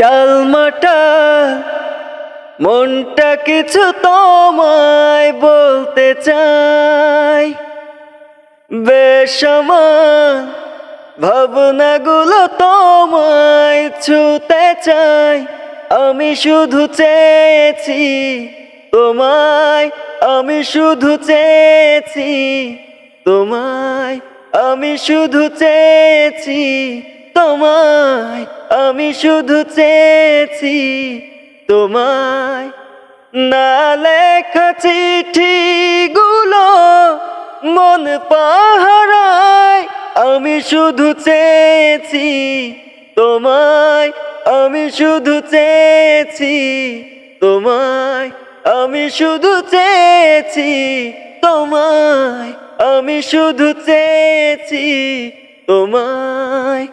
টালমাটাল মনটা কিছু তোমায় বলতে চাই, বেসামাল ভাবনাগুলো তোমায় ছুতে চাই। আমি শুধু চেয়েছি তোমায়, আমি শুধু চেয়েছি তোমায়, আমি শুধু চেয়েছি তোমায়, আমি শুধু চেয়েছি তোমায়। না লেখা চিঠিগুলো মন পাহারায়, আমি শুধু চেয়েছি তোমায়, আমি শুধু চেয়েছি তোমায়, আমি শুধু চেয়েছি তোমায়, আমি শুধু চেয়েছি তোমায়।